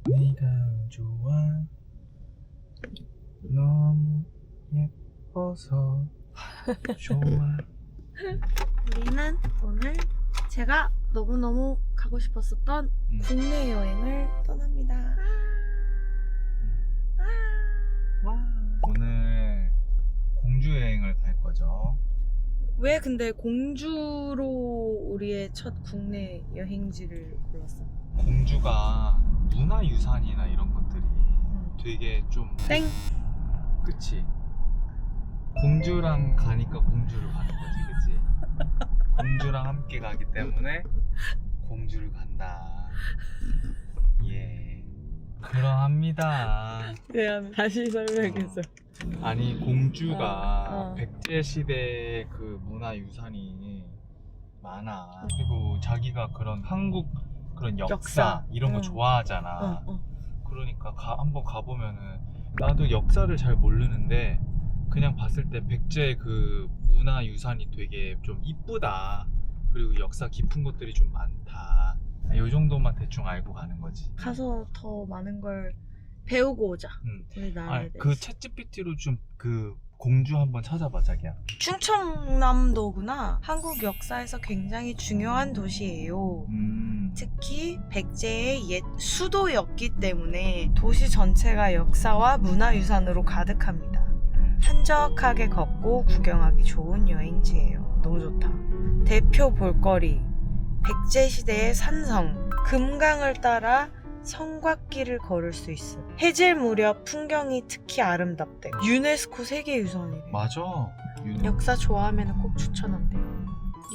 네가 좋아 너무 예뻐서 좋아. 우리는 오늘 제가 너무너무 가고 싶었었던 국내 여행을 떠납니다. 오늘 공주 여행을 갈 거죠. 왜 근데 공주로 우리의 첫 국내 여행지를 골랐어? 공주가 문화유산이나 이런 것들이 되게 좀 땡! 그치? 공주랑 가니까 공주를 가는 거지, 그치? 공주랑 함께 가기 때문에 공주를 간다. 예. 그러합니다. 네, 다시 설명해줘. 아니, 공주가 어. 백제 시대의 그 문화유산이 많아. 그리고 자기가 그런 한국 그런 역사 이런 거 좋아하잖아. 그러니까 한번 가보면은 나도 역사를 잘 모르는데 그냥 봤을 때 백제 그 문화유산이 되게 좀 이쁘다. 그리고 역사 깊은 것들이 좀 많다. 이 정도만 대충 알고 가는 거지. 가서 더 많은 걸 배우고 오자. 우리 나라에 대해서. 그 챗GPT로 좀 그 공주 한번 찾아봐, 자기야. 충청남도구나. 한국 역사에서 굉장히 중요한 도시예요. 특히 백제의 옛 수도였기 때문에 도시 전체가 역사와 문화유산으로 가득합니다. 한적하게 걷고 구경하기 좋은 여행지예요. 너무 좋다. 대표 볼거리 백제시대의 산성 금강을 따라 성곽길을 걸을 수 있어. 해질 무렵 풍경이 특히 아름답대. 유네스코 세계유산이래. 맞아. 역사 좋아하면 꼭 추천한대요.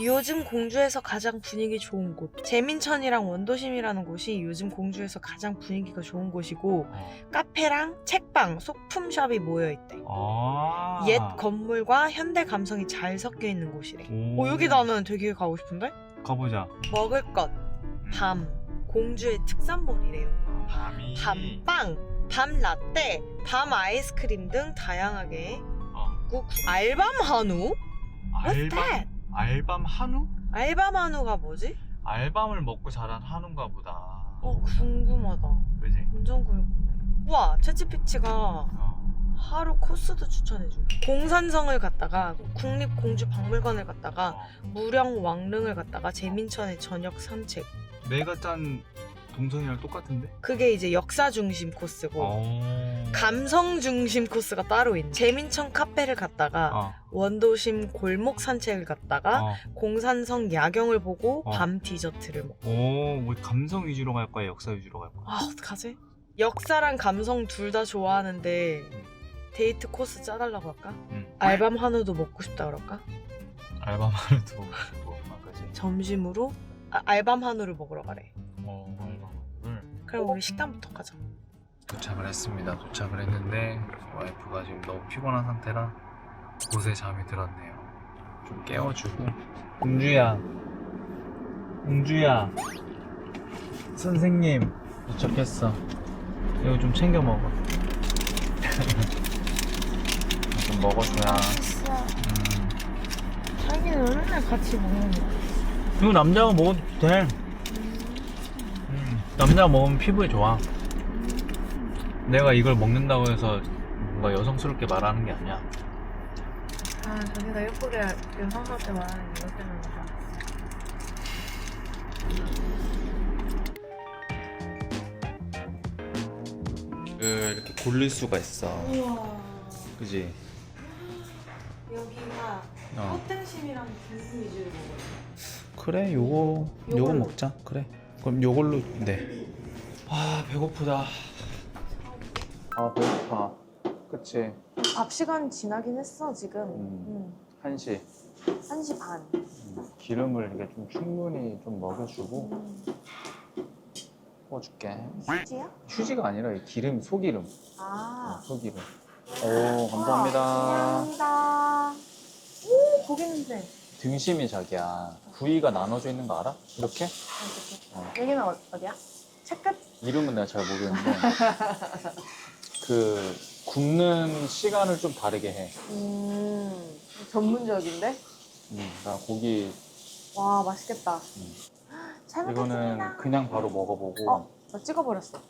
요즘 공주에서 가장 분위기 좋은 곳 재민천이랑 원도심이라는 곳이 요즘 공주에서 가장 분위기가 좋은 곳이고 카페랑 책방, 소품샵이 모여있대. 옛 건물과 현대 감성이 잘 섞여있는 곳이래. 여기 나는 되게 가고 싶은데? 가보자. 먹을 것 밤 공주의 특산물이래요. 밤이 밤빵, 밤 라떼, 밤 아이스크림 등 다양하게 알밤 한우? What's that? 알밤 한우? 알밤 한우가 뭐지? 알밤을 먹고 자란 한우인가 보다. 궁금하다. 그지? 완전 궁금해. 우와, 챗GPT가 하루 코스도 추천해줘. 공산성을 갔다가 국립공주박물관을 갔다가 무령 왕릉을 갔다가 재민천의 저녁 산책. 내가 짠 동선이랑 똑같은데? 그게 이제 역사 중심 코스고 감성 중심 코스가 따로 있네. 재민천 카페를 갔다가 원도심 골목 산책을 갔다가 공산성 야경을 보고 밤 디저트를 먹고. 뭐 감성 위주로 갈 거야, 역사 위주로 갈 거야? 어떡하지? 역사랑 감성 둘 다 좋아하는데 데이트 코스 짜달라고 할까? 알밤 한우도 먹고 싶다 그럴까? 알밤 한우도 먹고 싶고, 그지? 점심으로 알밤 한우를 먹으러 가래. 알밤 한우를. 그럼 우리 식당부터 가자. 도착을 했습니다. 도착을 했는데 와이프가 지금 너무 피곤한 상태라 곳에 잠이 들었네요. 좀 깨워주고. 공주야, 공주야, 선생님 도착했어. 이거 좀 챙겨 먹어. 좀 먹어줘야. 자기는 맨날 같이 먹는 거. 이거 남자가 먹어도 돼. 남자가 먹으면 피부에 좋아. 내가 이걸 먹는다고 해서 뭔가 여성스럽게 말하는 게 아니야. 자기가 예쁘게 여성스럽게 말하는 이것 때문이다. 이렇게 고를 수가 있어. 우와. 그지? 여기가 꽃등심이랑 김치 위주로 먹어요. 그래, 요거 요걸로. 먹자. 그래. 그럼 요걸로. 네. 배고프다. 배고파. 그치. 밥 시간 지나긴 했어 지금. 1시. 1시 반. 기름을 이게 좀 충분히 좀 먹여주고 구워줄게. 휴지야? 휴지가 아니라 이 기름, 소기름. 소기름. 감사합니다. 감사합니다. 오, 고기 냄새. 등심이 자기야. 부위가 나눠져 있는 거 알아? 이렇게? 여기는 어디야? 채끝? 이름은 내가 잘 모르겠는데 그 굽는 시간을 좀 다르게 해. 전문적인데? 나 고기. 와, 맛있겠다. 잘 먹겠습니다. 이거는 그냥 바로 먹어보고. 나 찍어버렸어.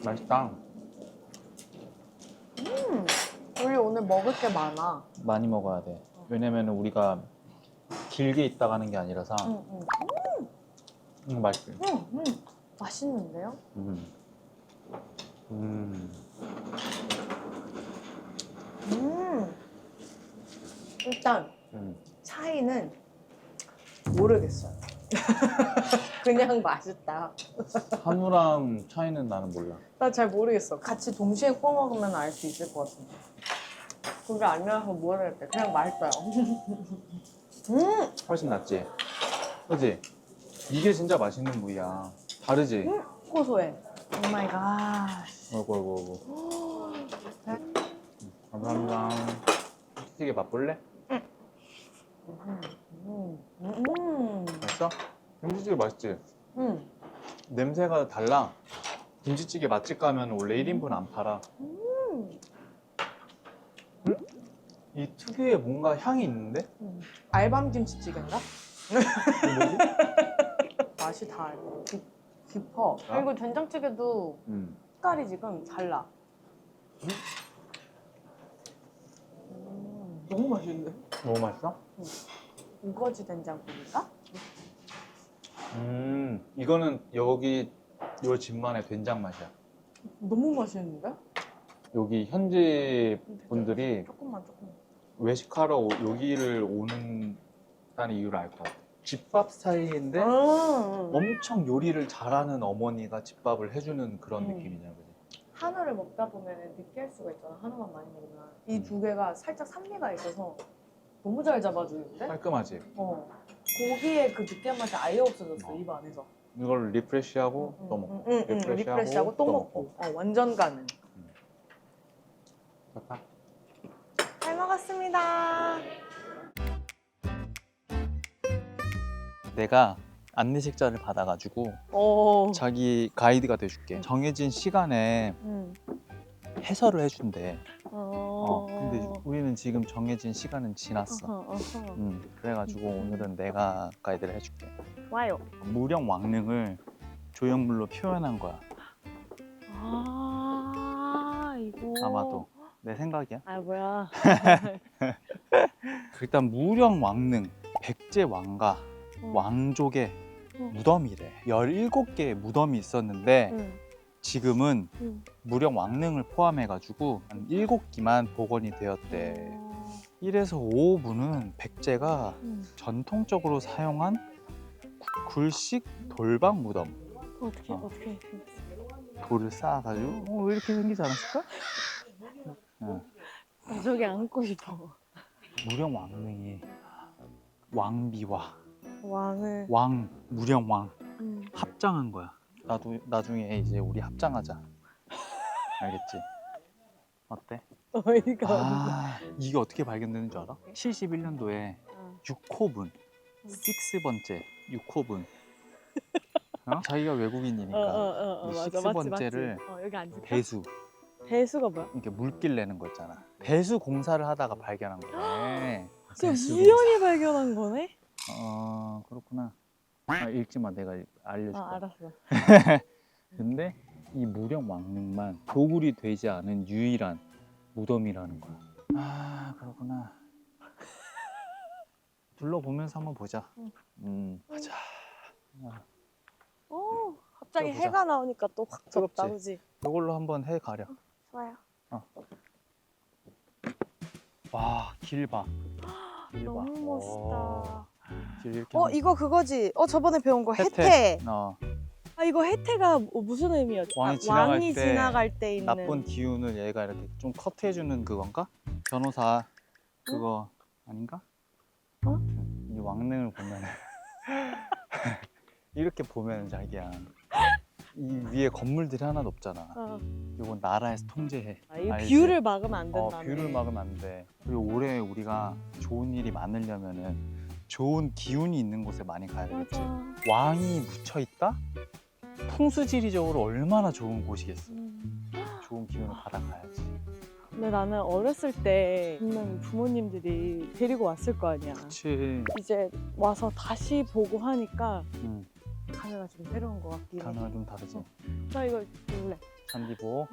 맛있다. 우리 오늘 먹을 게 많아. 많이 먹어야 돼. 왜냐면 우리가 길게 있다 가는 게 아니라서. 맛있지. 맛있는데요? 일단 차이는 모르겠어요. 그냥 맛있다. 한우랑 차이는 나는 몰라. 나 잘 모르겠어. 같이 동시에 구워 먹으면 알 수 있을 것 같은데. 그게 아니라서 모르겠대. 그냥 맛있어요. 훨씬 낫지? 그지? 이게 진짜 맛있는 부위야. 다르지? 고소해. 오 마이 갓. 어이구. 감사합니다. 찌개 맛볼래? 맛있어? 김치찌개 맛있지? 냄새가 달라. 김치찌개 맛집 가면 원래 1인분 안 팔아. 이 특유의 뭔가 향이 있는데? 알밤 김치찌개인가? 이게 뭐지? 맛이 다 깊어. 아? 그리고 된장찌개도 색깔이 지금 달라. 너무 맛있는데? 너무 맛있어? 우거지 된장국인가? 이거는 여기 요 집만의 된장 맛이야. 너무 맛있는데? 여기 현지 분들이 조금만. 외식하러 여기를 오는다는 이유를 알 것 같아. 집밥 스타일인데 엄청 요리를 잘하는 어머니가 집밥을 해주는 그런 느낌이냐, 그지? 한우를 먹다 보면 느끼할 수가 있잖아. 한우만 많이 먹으면. 이 두 개가 살짝 산미가 있어서 너무 잘 잡아주는데? 깔끔하지? 고기의 그 느끼한 맛이 아예 없어졌어, 입 안에서. 이걸 리프레시하고 또 먹고. 리프레시하고 또 먹고. 완전 가능. 좋다. 잘 먹었습니다. 내가 안내식자를 받아가지고 자기 가이드가 돼줄게. 정해진 시간에 해설을 해준대. 근데 우리는 지금 정해진 시간은 지났어. 그래가지고 오늘은 내가 가이드를 해줄게. 와요. 무령 왕릉을 조형물로 표현한 거야. 이거. 아마도 내 생각이야. 뭐야. 일단 무령 왕릉 백제 왕가 왕족의 무덤이래. 17개의 무덤이 있었는데 지금은 무령 왕릉을 포함해가지고 한 7기만 복원이 되었대. 1에서 5부는 백제가 전통적으로 사용한 굴식 돌방 무덤. 어떻게 돌을 쌓아가지고 왜 이렇게 생기지 않았을까? 나 저기 앉고 싶어. 무령 왕릉이 왕비와 왕을. 무령 왕 합장한 거야. 나도 나중에 이제 우리 합장하자. 알겠지? 어때? 어이가 이게 어떻게 발견되는 줄 알아? 71년도에 6호분 6번째 6호분 자기가 외국인이니까 이 맞아. 6번째를 여기 앉을까? 배수가 뭐야? 이렇게 물길 내는 거 있잖아. 배수 공사를 하다가 발견한 거네. 진짜 배수 우연히 발견한 거네? 그렇구나. 읽지 마. 내가 알려줄게. 알았어. 근데 이 무령 왕릉만 도굴이 되지 않은 유일한 무덤이라는 거야. 그렇구나. 둘러보면서 한번 보자. 가자. 갑자기 들어보자. 해가 나오니까 또 확 덥다, 뜨겁지? 그지? 이걸로 한번 해 가려. 좋아요. 와, 길 봐. 길 봐. 너무 멋있다. 길 이렇게 하면 이거 그거지? 저번에 배운 거 혜태. 혜태. 이거 혜태가 무슨 의미였지? 왕이 왕이 지나갈 지나갈 때 있는. 나쁜 기운을 얘가 이렇게 좀 커트해주는 그건가? 변호사 그거 아닌가? 아무튼 이 왕릉을 보면 이렇게 보면 자기야 이 위에 건물들이 하나도 없잖아. 이건 나라에서 통제해. 이 알지? 뷰를 막으면 안 된다. 뷰를 막으면 안 돼. 그리고 올해 우리가 좋은 일이 많으려면은 좋은 기운이 있는 곳에 많이 가야 되겠지. 왕이 묻혀 있다? 풍수지리적으로 얼마나 좋은 곳이겠어. 좋은 기운을 받아가야지. 근데 나는 어렸을 때 분명 부모님들이 데리고 왔을 거 아니야. 그치. 이제 와서 다시 보고 하니까 감회가 좀 새로운 것 같긴 해. 단어가 좀 다르지. 나 이거 볼래. 잔디보.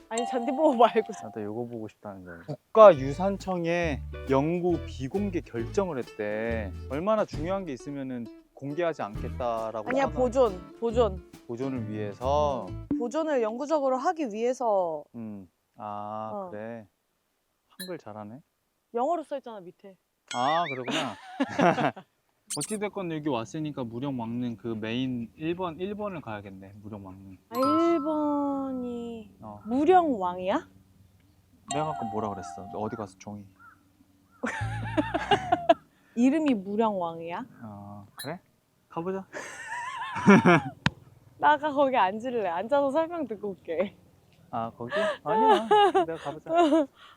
아니 잔디보호 말고. 나도 이거 보고 싶다는 거야. 국가유산청에 영구 비공개 결정을 했대. 얼마나 중요한 게 있으면은 공개하지 않겠다라고. 아니야 보존을 위해서. 보존을 영구적으로 하기 위해서. 아 그래. 한글 잘하네. 영어로 써있잖아 밑에. 아 그러구나. 어찌됐건 여기 왔으니까 무령 왕릉 그 메인 1번을 가야겠네. 무령 왕릉. 아 1번이 어. 무령 왕이야? 내가 아까 뭐라 그랬어? 어디 가서 종이. 이름이 무령 왕이야? 그래? 가보자. 나 아까 거기 앉을래. 앉아서 설명 듣고 올게. 아 거기? 아니야. 내가 가보자.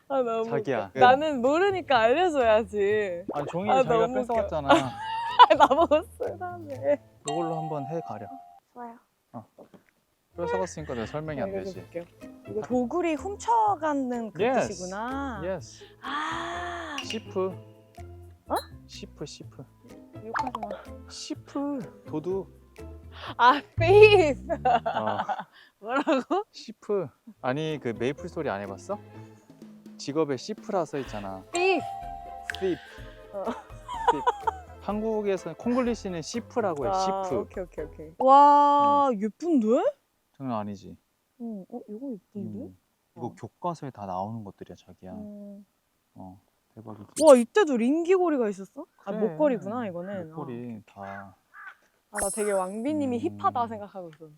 아 너무 자기야. 웃겨. 나는 모르니까 알려줘야지. 아니 종이 아, 자기가 너무 뺏어왔잖아. 나보고 쓰라며. 이걸로 한번 해 가려. 좋아요. 뺏어갔으니까 내가 설명이 안 되지. 읽어줄게요. 이거 도굴이 훔쳐가는 그 Yes. 뜻이구나. 예스. 아 시프. 어? 시프. 욕하지 마. 시프. 도둑. 아 thief. 뭐라고? 시프. 아니 그 메이플 스토리 안 해봤어? 직업에 시프라 써 있잖아. thief. thief. thief. 한국에서 콩글리시는 시프라고 해. 시프. 오케이. 와 예쁜데? 장난 아니지. 이거 예쁜데? 이거 교과서에 다 나오는 것들이야 자기야. 음. 대박이지. 와 이때도 링기고리가 있었어? 아 그래. 목걸이구나 이거는. 목걸이 다. 아 나 되게 왕비님이 음. 힙하다 생각하고 있어.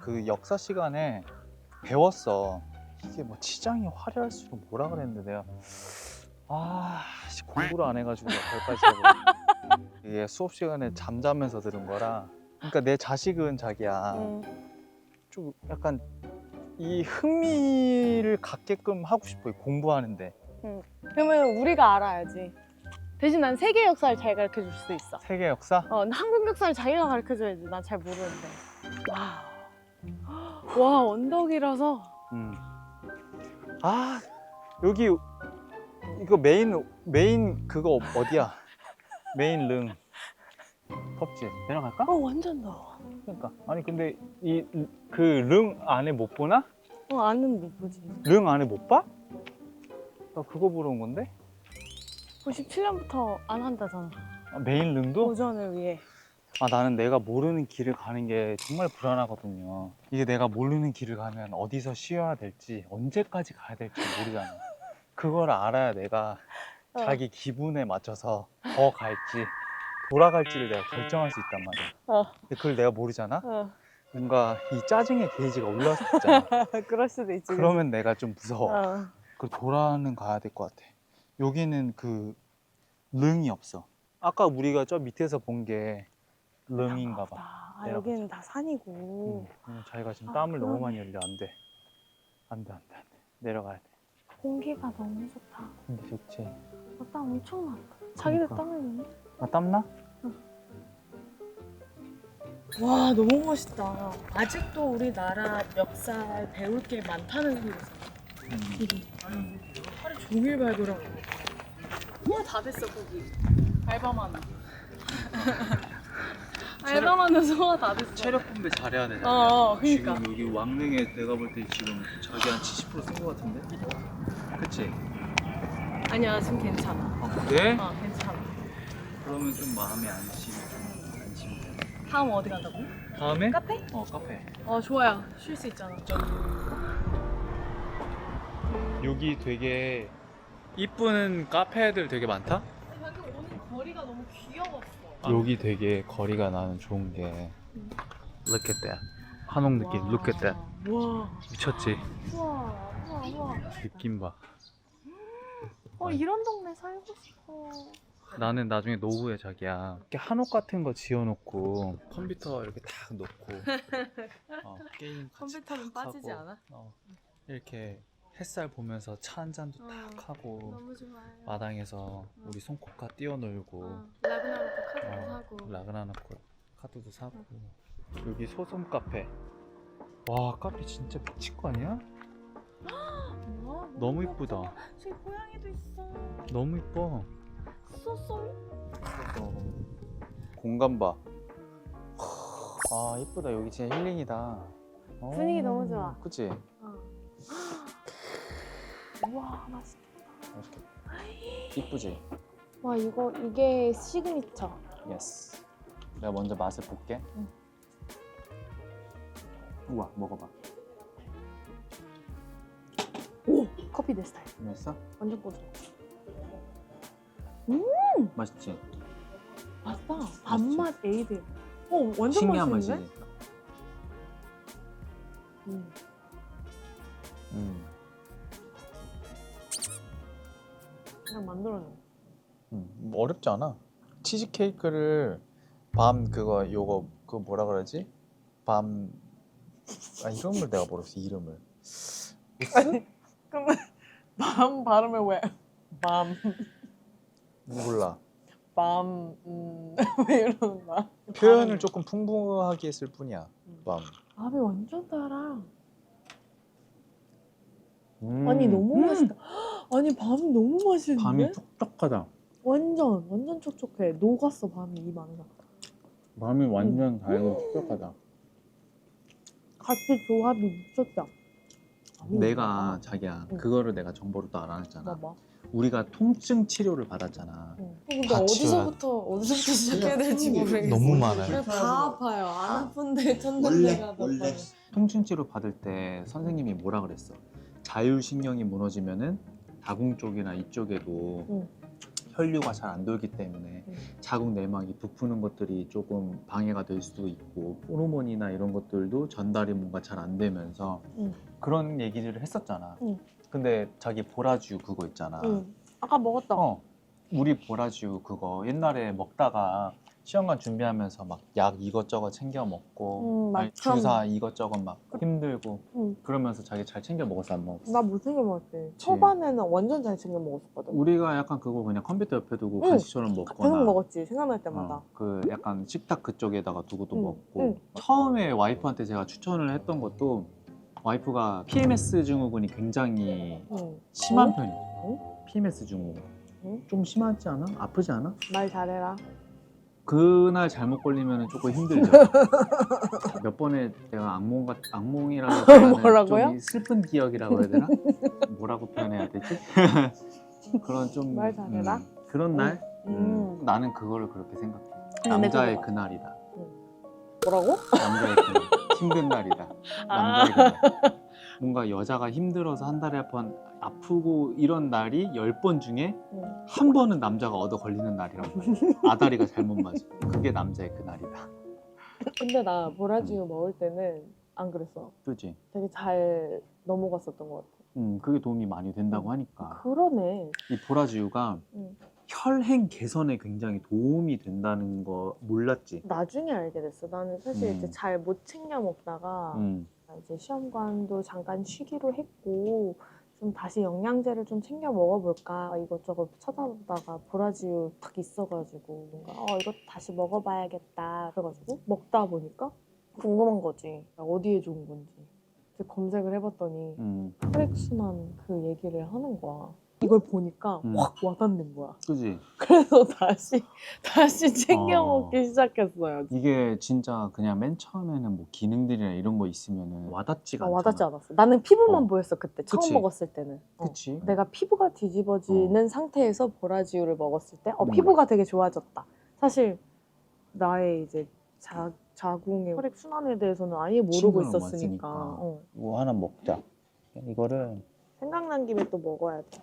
그 역사 시간에 배웠어. 이게 뭐 치장이 화려할수록 뭐라 그랬는데 내가 공부를 안 해가지고 거기까지 하고. 이게 수업 시간에 잠자면서 들은 거라. 그러니까 내 자식은 자기야 좀 약간 이 흥미를 갖게끔 하고 싶어 공부하는데. 그러면 우리가 알아야지. 대신 난 세계 역사를 잘 가르쳐 줄 수 있어. 세계 역사? 한국 역사를 자기가 가르쳐 줘야지. 난 잘 모르는데. 와 언덕이라서. 여기 이거 메인 그거 어디야? 메인 릉 펍지 내려갈까? 완전 더워. 그러니까 아니 근데 이 그 릉 안에 못 보나? 안은 못 보지. 릉 안에 못 봐? 나 그거 보러 온 건데? 97년부터 안 한다잖아. 메인 릉도? 보존을 위해. 나는 내가 모르는 길을 가는 게 정말 불안하거든요. 이게 내가 모르는 길을 가면 어디서 쉬어야 될지 언제까지 가야 될지 모르잖아. 그걸 알아야 내가 자기 기분에 맞춰서 더 갈지 돌아갈지를 내가 결정할 수 있단 말이야. 근데 그걸 내가 모르잖아? 뭔가 이 짜증의 게이지가 올라올 수 있잖아. 그럴 수도 있지. 그러면 내가 좀 무서워. 그 돌아는 가야 될 것 같아. 여기는 그 릉이 없어. 아까 우리가 저 밑에서 본 게 릉인가 봐. 여기는 다 산이고. 자기가 지금 땀을 너무 많이 흘려. 안 돼. 내려가야 돼. 공기가 너무 좋다. 근데 좋지. 땀 엄청 난다. 자기도 그러니까. 땀 흘리네? 나 땀나? 와 너무 멋있다. 아직도 우리나라 역사 배울 게 많다는 소리지. 하루 종일 밟으라고. 소화 다 됐어 거기. 알바만. 알바만은 소화 다 됐어. 체력 분배 잘해야 되잖아. 그러니까. 지금 여기 왕릉에 내가 볼 때 지금 자기 한 70% 쓴 것 같은데? 그치? 아니야 지금 괜찮아. 그래? 괜찮아. 그러면 좀 마음이 안심이 되네. 다음 어디 간다고? 다음에? 카페? 카페. 좋아요. 쉴 수 있잖아. 여기 되게 이쁜 카페들 되게 많다? 방금 오는 거리가 너무 귀여웠어. 여기 되게 거리가 나는 좋은 게 Look at that. 한옥 느낌. Look at that. 와. 미쳤지? 우와. 느낌 봐. 이런 동네 살고 싶어. 나는 나중에 노후에 자기야 이렇게 한옥 같은 거 지어놓고 컴퓨터 이렇게 딱 놓고 게임 같이 컴퓨터는 딱 빠지지 하고, 않아? 이렇게 햇살 보면서 차 한 잔도 딱 하고 너무 좋아요. 마당에서 우리 손코카 뛰어놀고 라그나로크 카드도 사고. 라그나노크 카드도 사고 여기 소솜 카페. 와 카페 진짜 미칠 거 아니야? 우와, 너무 이쁘다. 저기 고양이도 있어. 너무 이뻐. 쏘쏘. 공간 봐. 이쁘다. 여기 진짜 힐링이다. 분위기 너무 좋아. 그치? 우와 맛있겠다. 맛있겠다. 이쁘지? 와 이게 시그니처. 예스. 내가 먼저 맛을 볼게. 응. 우와, 먹어봐. 오 커피 내 스타일. 맛있어? 완전 고소해. 맛있지? 맛있다. 밥맛 에이드. 오 완전 신기한 맛있는데? 맛이지? 음. 그냥 만들어내. 뭐 어렵지 않아. 치즈 케이크를 밤 요거 뭐라 그러지? 밤 이름을 내가 모르겠어. 이름을. 그러면 밤 발음을 왜? 밤. 몰라. 왜 이러는 거야? 표현을 조금 풍부하게 했을 뿐이야. 밤. 밥이 완전 달아. 아니 너무 맛있다. 아니 밤이 너무 맛있는데? 밤이 촉촉하다. 완전 촉촉해. 녹았어 밤이 입 안에. 밤이 완전 달고 촉촉하다. 같이 조합이 미쳤다. 내가 자기야 응. 그거를 내가 정보를 또 알아냈잖아. 봐봐. 우리가 통증 치료를 받았잖아. 근데 같이 어디서부터 시작해야 될지 모르겠어. 너무 많아요. 그냥 다 아파요. 안 아픈데 천장내가 더 아파요. 통증 치료 받을 때 선생님이 뭐라 그랬어? 자율신경이 무너지면은 다공 쪽이나 이쪽에도 응. 혈류가 잘 안 돌기 때문에 응. 자궁 내막이 부푸는 것들이 조금 방해가 될 수도 있고 호르몬이나 이런 것들도 전달이 뭔가 잘 안 되면서 응. 그런 얘기를 했었잖아. 응. 근데 자기 보라쥐 그거 있잖아. 아까 먹었다. 우리 보라쥐 그거 옛날에 먹다가 시험관 준비하면서 막 약 이것저것 챙겨 먹고 막 아니, 주사 이것저것 막 힘들고 응. 그러면서 자기 잘 챙겨 먹었어 안 먹었어? 나 못 챙겨 먹었지. 초반에는 완전 잘 챙겨 먹었거든. 우리가 약간 그거 그냥 컴퓨터 옆에 두고 응. 간식처럼 먹거나 계속 먹었지. 생각날 때마다. 그 약간 식탁 그쪽에다가 두고도 응, 먹고 응. 처음에 와이프한테 제가 추천을 했던 것도 와이프가 PMS 증후군이 굉장히 응. 심한 어? 편이에요. PMS 증후군 응? 좀 심하지 않아? 아프지 않아? 말 잘해라. 그날 잘못 걸리면 조금 힘들죠. 몇 번에 내가 악몽이라고 해야 되나? 뭐라고요? 좀 슬픈 기억이라고 해야 되나? 뭐라고 표현해야 되지? 그런 좀 말 잘해라? 그런 날 나는 그거를 그렇게 생각해. 남자의 그거. 그날이다. 뭐라고? 남자의 그날. 힘든 날이다. 남자의 그날. 뭔가 여자가 힘들어서 한 달에 한 번 아프고 이런 날이 10번 중에 한 번은 남자가 얻어 걸리는 날이란 말이야. 아다리가 잘못 맞아. 그게 남자의 그날이다. 근데 나 보라지우 먹을 때는 안 그랬어. 그지? 되게 잘 넘어갔었던 것 같아. 그게 도움이 많이 된다고 하니까. 그러네. 이 보라지우가 응. 혈행 개선에 굉장히 도움이 된다는 거 몰랐지? 나중에 알게 됐어. 나는 사실 이제 음. 잘 못 챙겨 먹다가 이제 시험관도 잠깐 쉬기로 했고 좀 다시 영양제를 좀 챙겨 먹어볼까 이것저것 찾아보다가 보라지우 딱 있어가지고 뭔가 이거 다시 먹어봐야겠다 그래가지고 먹다 보니까 궁금한 거지 어디에 좋은 건지 그래서 검색을 해봤더니 혈액순환 그 얘기를 하는 거야. 이걸 보니까 확 와닿는 거야. 그지? 그래서 다시 챙겨 먹기 시작했어요. 이게 진짜 그냥 맨 처음에는 뭐 기능들이나 이런 거 있으면은 와닿지가 않잖아. 와닿지 않았어. 나는 피부만 보였어 그때 처음 그치. 먹었을 때는. 그치? 내가 피부가 뒤집어지는 상태에서 보라지우를 먹었을 때 피부가 되게 좋아졌다. 사실 나의 이제 자궁의 혈액 순환에 대해서는 아예 모르고 신경을 못 있었으니까. 쓰니까. 이거 하나 먹자. 이거를 생각난 김에 또 먹어야 돼.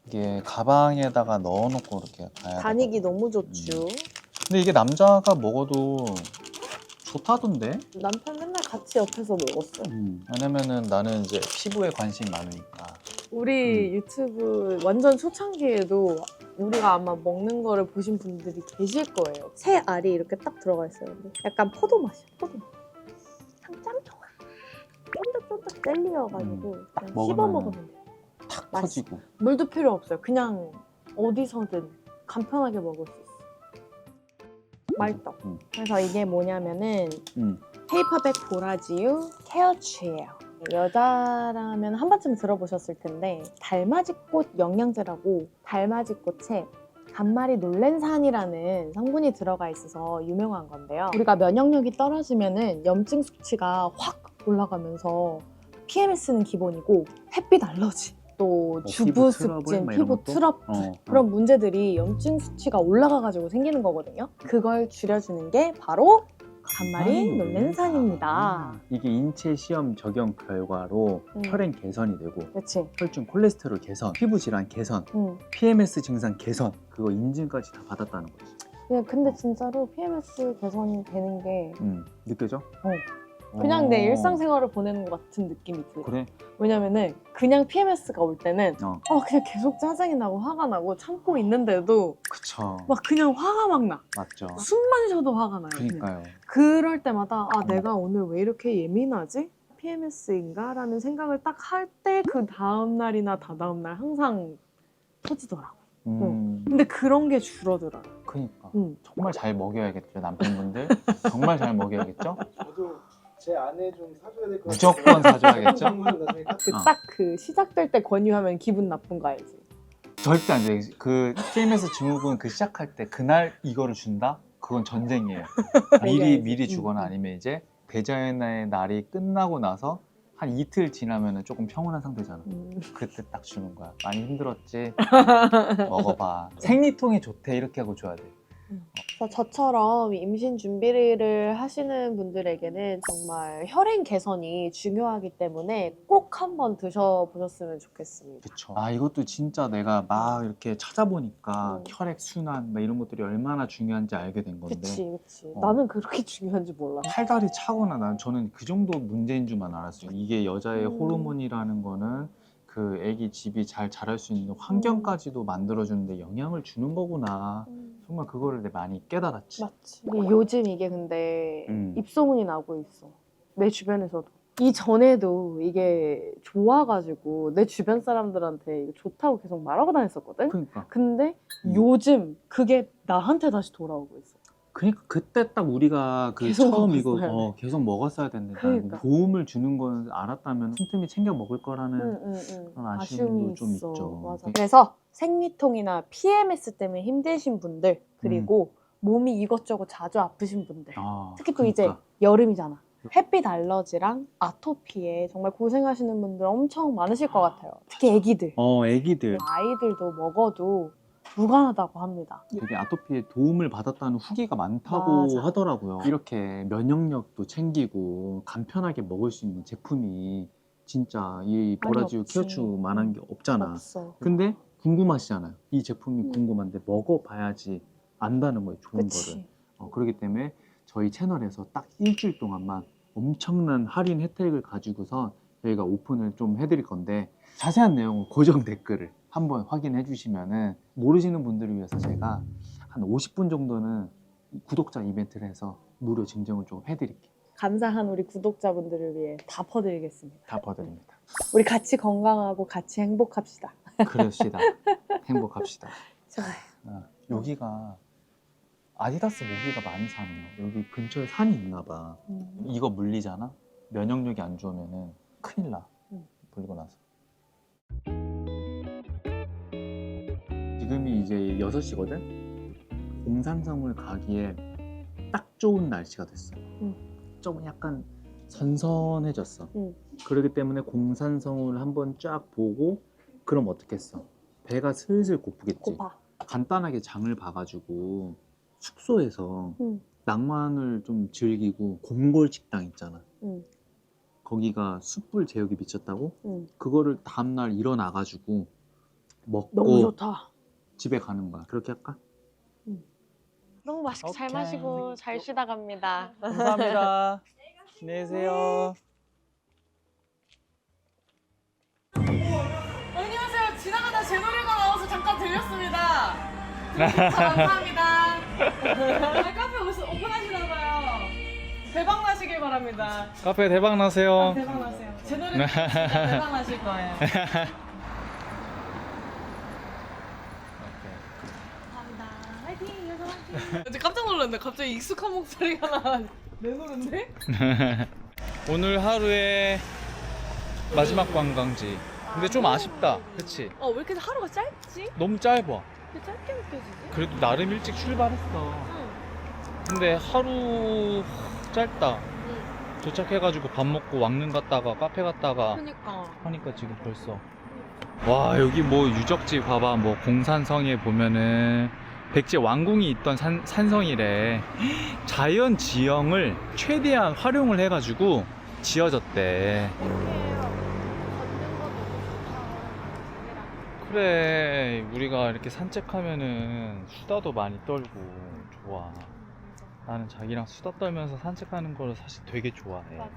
이게 가방에다가 넣어놓고 이렇게 가야 돼. 다니기 너무 좋죠. 근데 이게 남자가 먹어도 좋다던데? 남편 맨날 같이 옆에서 먹었어. 왜냐면은 나는 이제 피부에 관심이 많으니까. 우리 유튜브 완전 초창기에도 우리가 아마 먹는 거를 보신 분들이 계실 거예요. 새 알이 이렇게 딱 들어가 있어요. 약간 포도 맛이야. 포도 맛. 향 짱 좋아. 쫀득쫀득 젤리여가지고 그냥 씹어 먹으면 돼. 탁 맛있어. 터지고. 물도 필요 없어요. 그냥 어디서든 간편하게 먹을 수 있어. 맛있다. 그래서 이게 뭐냐면은 페이퍼백 보라지우 케어취예요. 여자라면 한 번쯤 들어보셨을 텐데 달맞이꽃 영양제라고 달맞이꽃에 간말이 놀랜산이라는 성분이 들어가 있어서 유명한 건데요. 우리가 면역력이 떨어지면은 염증 수치가 확 올라가면서 PMS는 기본이고 햇빛 알러지, 또 주부 습진, 피부 트러블 그런 문제들이 염증 수치가 올라가가지고 생기는 거거든요. 그걸 줄여주는 게 바로 간말이 놀랜산입니다. 이게 인체 시험 적용 결과로 혈행 개선이 되고 그렇지. 혈중 콜레스테롤 개선, 피부 질환 개선, PMS 증상 개선 그거 인증까지 다 받았다는 거지. 근데 진짜로 PMS 개선이 되는 게 느껴져? 그냥 내 일상생활을 보내는 것 같은 느낌이 들어. 그래? 왜냐면은 그냥 PMS가 올 때는 그냥 계속 짜증이 나고 화가 나고 참고 있는데도 그쵸. 막 그냥 화가 막 나. 맞죠. 숨만 쉬어도 화가 나요. 그냥. 그러니까요. 그럴 때마다 내가 오늘 왜 이렇게 예민하지? PMS인가? 라는 생각을 딱 할 때 그 다음 날이나 다다음 날 항상 터지더라고. 근데 그런 게 줄어들어요. 그러니까 정말 잘 먹여야겠죠 남편분들. 정말 잘 먹여야겠죠. 저도 제 아내 좀 사줘야 될 것 같아요. 무조건 사줘야겠죠. 딱 그 시작될 때 권유하면 기분 나쁜 거 알지? 절대 안 돼. 그 PMS 증후군 그 시작할 때 그날 이거를 준다? 그건 전쟁이에요. 미리 주거나 아니면 이제 대자연의 날이 끝나고 나서 한 이틀 지나면 조금 평온한 상태잖아. 그때 딱 주는 거야. 많이 힘들었지? 먹어봐. 생리통이 좋대 이렇게 하고 줘야 돼. 저처럼 임신 준비를 하시는 분들에게는 정말 혈행 개선이 중요하기 때문에 꼭 한번 드셔보셨으면 좋겠습니다. 그쵸. 아 이것도 진짜 내가 막 이렇게 찾아보니까 혈액 순환 막 이런 것들이 얼마나 중요한지 알게 된 건데. 그치. 나는 그렇게 중요한지 몰라. 팔다리 차거나 저는 그 정도 문제인 줄만 알았어요. 이게 여자의 호르몬이라는 거는 그 아기 집이 잘 자랄 수 있는 환경까지도 만들어주는데 영향을 주는 거구나. 정말 그거를 내가 많이 깨달았지. 맞지. 요즘 이게 근데 입소문이 나고 있어. 내 주변에서도. 이전에도 이게 좋아가지고 내 주변 사람들한테 이거 좋다고 계속 말하고 다녔었거든? 그러니까. 근데 요즘 그게 나한테 다시 돌아오고 있어. 그러니까 그때 딱 우리가 그 계속 처음 먹었어야 이거 계속 먹었어야 되는데 그러니까. 도움을 주는 건 알았다면 틈틈이 챙겨 먹을 거라는 그런 아쉬움도 좀 있어. 있죠. 맞아. 그래서 생리통이나 PMS 때문에 힘드신 분들 그리고 몸이 이것저것 자주 아프신 분들 특히 또 이제 여름이잖아. 햇빛 알러지랑 아토피에 정말 고생하시는 분들 엄청 많으실 것 같아요. 특히 애기들. 애기들. 아이들도 먹어도 무관하다고 합니다. 되게 아토피에 도움을 받았다는 후기가 많다고 맞아. 하더라고요. 이렇게 면역력도 챙기고 간편하게 먹을 수 있는 제품이 진짜 이 보라지우 없지. 케어추만한 게 없잖아. 없어. 근데 궁금하시잖아요. 이 제품이 궁금한데 먹어봐야지 안다는 거예요. 좋은 그치. 거를. 그렇기 때문에 저희 채널에서 딱 일주일 동안만 엄청난 할인 혜택을 가지고서 저희가 오픈을 좀 해드릴 건데 자세한 내용은 고정 댓글을 한번 확인해 주시면은 모르시는 분들을 위해서 제가 한 50분 정도는 구독자 이벤트를 해서 무료 증정을 좀 해드릴게요. 감사한 우리 구독자분들을 위해 다 퍼드리겠습니다. 다 봐드립니다. 우리 같이 건강하고 같이 행복합시다. 그럽시다. 행복합시다. 좋아요. 여기가 아디다스 모기가 많이 사네요. 여기 근처에 산이 있나 봐. 이거 물리잖아? 면역력이 안 좋으면은 큰일 나. 물리고 나서. 지금이 이제 6시거든? 공산성을 가기에 딱 좋은 날씨가 됐어. 좀 약간 선선해졌어. 그렇기 때문에 공산성을 한번 쫙 보고 그럼 어떻겠어? 배가 슬슬 고프겠지. 고파. 간단하게 장을 봐가지고 숙소에서 낭만을 좀 즐기고 곰골 식당 있잖아. 거기가 숯불 제육이 미쳤다고? 그거를 다음날 일어나가지고 먹고 너무 좋다. 집에 가는 거야. 그렇게 할까? 너무 맛있게 잘 오케이. 마시고 잘 쉬다 갑니다. 감사합니다. 안녕히 계세요. 안녕하세요. 지나가다 제 노래가 나와서 잠깐 들렸습니다. 감사합니다. 카페 오픈하시나봐요. 대박 나시길 바랍니다. 카페 대박 나세요. 대박 나세요. 제 노래 진짜 대박 나실 거예요. 감사합니다. 화이팅! 여성 화이팅! 깜짝 놀랐네. 갑자기 익숙한 목소리가 나. 내 노래인데? 오늘 하루의 마지막 관광지. 근데 좀 아쉽다. 그치? 왜 이렇게 하루가 짧지? 너무 짧아. 이렇게 짧게 느껴지지? 그래도 나름 일찍 출발했어. 응. 근데 하루 짧다. 응. 도착해가지고 밥 먹고 왕릉 갔다가 카페 갔다가 그니까. 하니까 지금 벌써. 와, 여기 뭐 유적지 봐봐. 뭐 공산성에 보면은 백제 왕궁이 있던 산성이래. 자연 지형을 최대한 활용을 해가지고 지어졌대. 그래, 우리가 이렇게 산책하면은 수다도 많이 떨고 좋아. 나는 자기랑 수다 떨면서 산책하는 거를 사실 되게 좋아해. 맞아.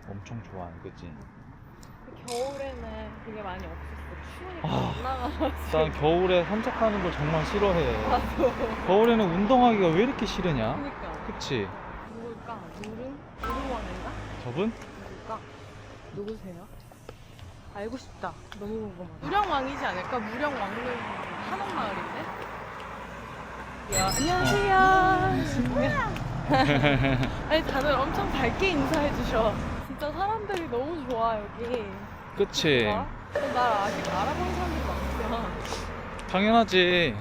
엄청 좋아해, 그치? 겨울에는 그게 많이 없었어. 추우니까 아, 못 나가서. 난 겨울에 산책하는 걸 정말 싫어해. 맞아. 겨울에는 운동하기가 왜 이렇게 싫으냐? 그니까. 그치? 누굴까? 누르왕인가? 저분? 누굴까? 누구세요? 알고 싶다. 너무 궁금하다. 무령왕이지 않을까? 무령왕릉 한옥마을인데? 야, 안녕하세요. 아니 다들 엄청 밝게 인사해 주셔. 진짜 사람들이 너무 좋아 여기. 그치? 나 아직 알아보는 사람들이 많구나. 당연하지.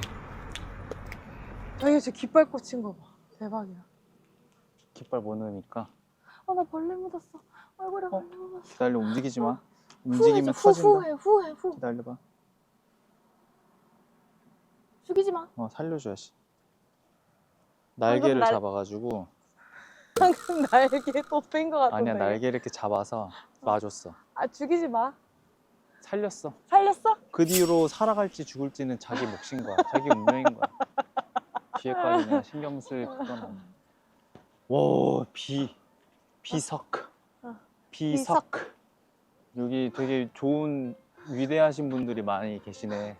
여기 저 깃발 꽂힌 거 봐. 대박이야. 깃발 못 넣으니까. 나 벌레 묻었어. 얼굴에 어? 벌레 묻었어. 기다려, 움직이지 마. 움직이면 터진다. 후회. 기다려봐. 죽이지 마. 살려줘야지. 날개를 날- 잡아가지고. 방금 날개 또 뺀 거 같은데. 아니야, 날개를 이렇게 잡아서 놔줬어. 아 죽이지 마. 살렸어. 살렸어? 그 뒤로 살아갈지 죽을지는 자기 몫인 거야. 자기 운명인 거야. 뒤에까지 내가 신경 쓸 그건 아니야. 와, 비석. 비석. 여기 되게 좋은 위대하신 분들이 많이 계시네.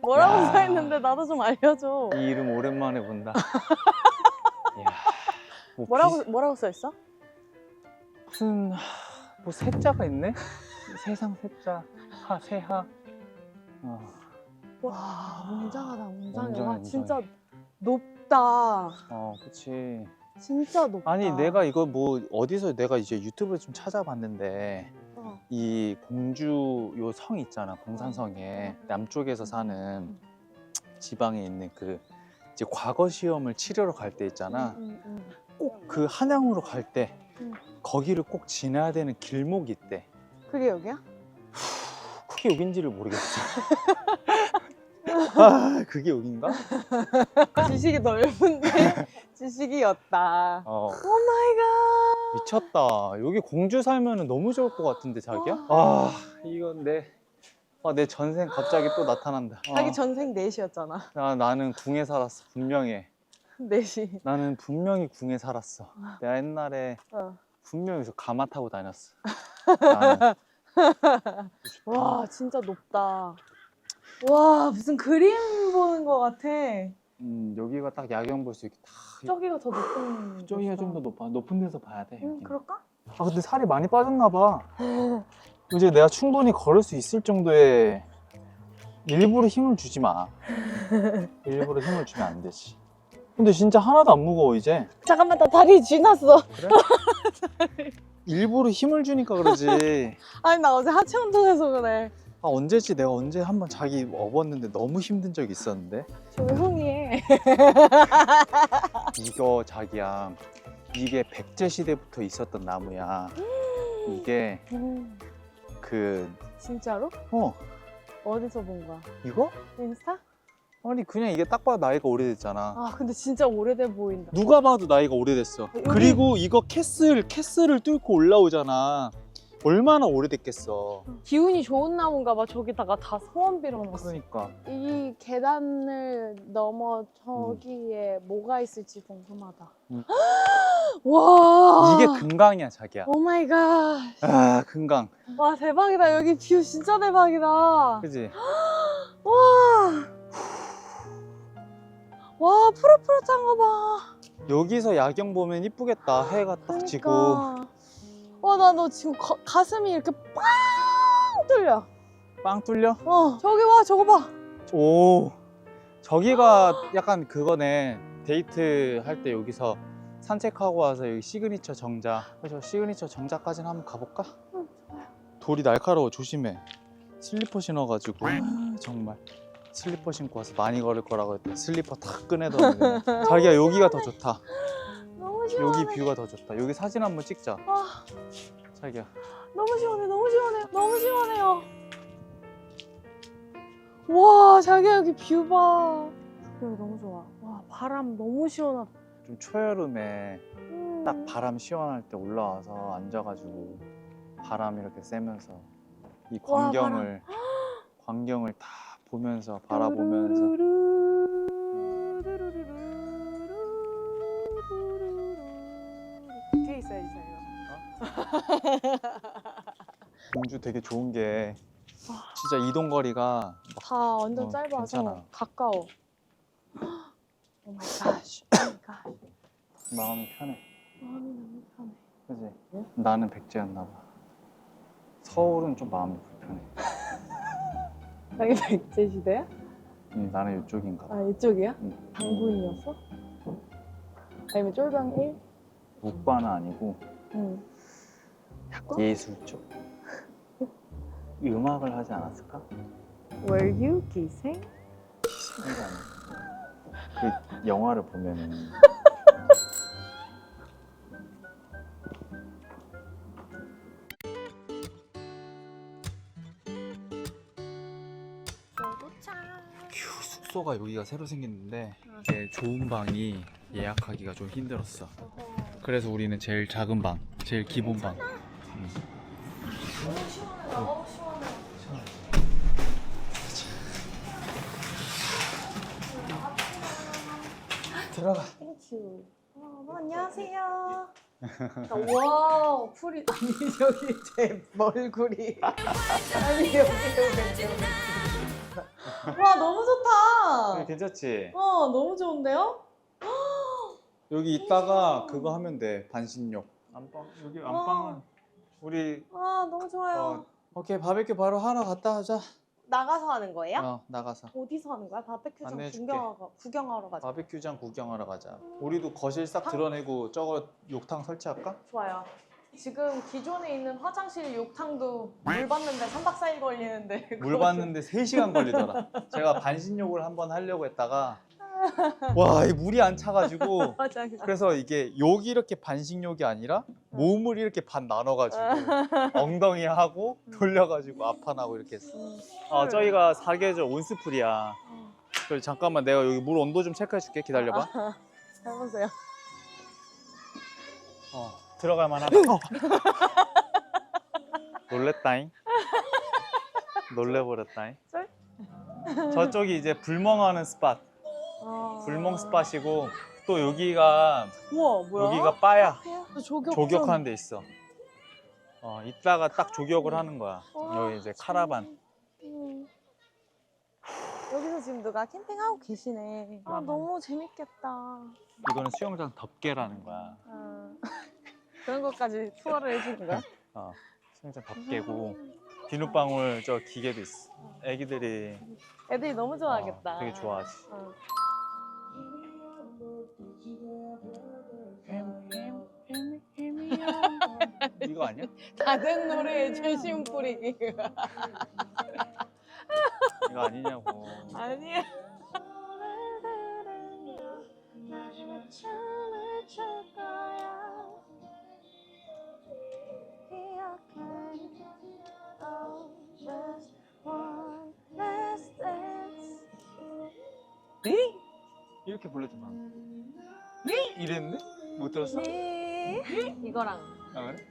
뭐라고 야. 써있는데 나도 좀 알려줘. 이 이름 오랜만에 본다. 이야, 뭐 뭐라고 써있어? 무슨 뭐 세자가 있네? 세상 세자, 세하. 와 웅장하다 웅장해. 웅장해, 와 웅장해. 진짜 높다. 그치. 진짜 높다. 아니 내가 이거 뭐 어디서 내가 이제 유튜브에 좀 찾아봤는데 어. 이 공주 요 성 있잖아, 공산성에 남쪽에서 사는 지방에 있는 그 이제 과거 시험을 치르러 갈 때 있잖아. 꼭 그 한양으로 갈 때 응. 거기를 꼭 지나야 되는 길목이 있대. 그게 여기야? 그게 여긴지를 모르겠어. 아, 그게 여긴가? 지식이 넓은데 지식이었다. 오 마이 갓. 미쳤다. 여기 공주 살면 너무 좋을 것 같은데 자기야? 이건 내 전생 갑자기 또 나타난다. 자기 전생 넷이었잖아. 나는 궁에 살았어, 분명히. 넷이. 나는 분명히 궁에 살았어. 내가 옛날에 어. 분명히 여기서 가마 타고 다녔어. 나는. 와 진짜 높다. 와 무슨 그림 보는 것 같아. 여기가 딱 야경 볼 수 있게 딱. 저기가 더 높은. 저기가 좀 더 높아. 높은 데서 봐야 돼. 여기는. 그럴까? 근데 살이 많이 빠졌나 봐. 이제 내가 충분히 걸을 수 있을 정도의 일부러 힘을 주지 마. 일부러 힘을 주면 안 되지. 근데 진짜 하나도 안 무거워 이제. 잠깐만 나 다리 쥐났어. 일부러 힘을 주니까 그러지. 아니 나 어제 하체 운동해서 그래. 언제지 내가 언제 한번 자기 업었는데 너무 힘든 적이 있었는데. 조용히 해. 이거 자기야, 이게 백제 시대부터 있었던 나무야. 이게 진짜로? 어디서 본 거야? 이거? 인스타? 아니 그냥 이게 딱 봐도 나이가 오래됐잖아. 아 근데 진짜 오래돼 보인다. 누가 봐도 나이가 오래됐어. 여기- 그리고 이거 캐슬을 뚫고 올라오잖아. 얼마나 오래됐겠어. 기운이 좋은 나무인가 봐. 저기다가 다 소원 빌어놨어. 그러니까 이 계단을 넘어 저기에 뭐가 있을지 궁금하다. 와 이게 금강이야 자기야. 오 마이 갓. 아, 금강. 와 대박이다. 여기 뷰 진짜 대박이다. 그지? 와 푸릇푸릇한 거 봐. 여기서 야경 보면 이쁘겠다. 해가 딱 지고. 와 나 너 지금 가슴이 이렇게 빵 뚫려. 빵 뚫려? 저기 와 저거 봐. 오, 저기가 약간 그거네. 데이트 할 때 여기서 산책하고 와서 여기 시그니처 정자. 그래서 시그니처 정자까지는 한번 가볼까? 응, 좋아요. 돌이 날카로워, 조심해. 슬리퍼 신어가지고. 정말. 슬리퍼 신고 와서 많이 걸을 거라고 했더니 슬리퍼 탁 꺼내더니 자기야 여기가 더 좋다. 너무 시원해. 여기 뷰가 더 좋다. 여기 사진 한번 찍자. 아, 자기야. 너무 시원해. 너무 시원해. 너무 시원해요. 와, 자기야 여기 뷰 봐. 여기 너무 좋아. 와, 바람 너무 시원하다. 좀 초여름에 딱 바람 시원할 때 올라와서 앉아가지고 바람 이렇게 쐬면서 이 와, 광경을 다 보면서 바라보면서 뒤에 있어야지 자기가. 공주 되게 좋은 게 진짜 이동 거리가 다 완전 짧아서 괜찮아. 가까워. 오 마이 갓. 오 마이 갓. 마음이 편해. 마음이 너무 편해. 그지? 나는 백제였나 봐. 서울은 좀 마음이 불편해. 자기 백제 시대야? 나는 이쪽인가 봐. 아, 이쪽이야? 응. 당군이었어? 아니면 쫄병 1? 문과는 아니고 응. 예술 쪽. 음악을 하지 않았을까? Were you 기생? 기생이 아니고 그 영화를 보면은 휴, 숙소가 여기가 새로 생겼는데 이게 좋은 방이 예약하기가 좀 힘들었어. 그래서 우리는 제일 작은 방, 제일 기본 방. 너무 시원해. 너무 시원해. 들어가. 땡큐. 안녕하세요. 와, 풀이 아니 저기 제 얼굴이 아니 여기. 와, 너무 좋다. 괜찮지? 너무 좋은데요? 여기 있다가 그거 하면 돼. 반신욕. 안방 여기 안방은 우리 너무 좋아요. 오케이 바베큐 바로 하러 갔다 하자. 나가서 하는 거예요? 나가서 어디서 하는 거야? 바베큐장 안내해줄게. 구경하러 가자. 바베큐장 구경하러 가자. 우리도 거실 싹 드러내고 저거 욕탕 설치할까? 좋아요. 지금 기존에 있는 화장실 욕탕도 물 받는데 3박 4일 걸리는데 물 받는데 3시간 걸리더라. 제가 반신욕을 한번 하려고 했다가 와, 이 물이 안 차가지고 그래서 이게 여기 이렇게 반신욕이 아니라 몸을 이렇게 반 나눠가지고 엉덩이 하고 돌려가지고 앞판하고 이렇게 했어. 저기가 사계절 온스풀이야. 그래서 잠깐만 내가 여기 물 온도 좀 체크해줄게. 기다려봐. 해보세요. 들어갈 만하다. 놀랬다잉. 놀래버렸다잉. 저쪽이 이제 불멍하는 스팟. 불멍 스팟이고 또 여기가 우와, 뭐야? 여기가 바야. 조격하는 데 있어. 이따가 딱 조격을 하는 거야. 여기 이제 카라반. 여기서 지금 누가 캠핑하고 계시네. 너무 재밌겠다. 이거는 수영장 덮개라는 거야. 그런 것까지 투어를 해주는 거야? 수영장 덮개고 비눗방울 저 기계도 있어. 애기들이 애들이 너무 좋아하겠다. 되게 좋아하지. 이거 아니야? 작은 노래에 최신 뿌리기. 이거 아니냐고. 아니야. 이렇게 불러줘봐. 이랬는데? 못 들었어? 이거랑 그래?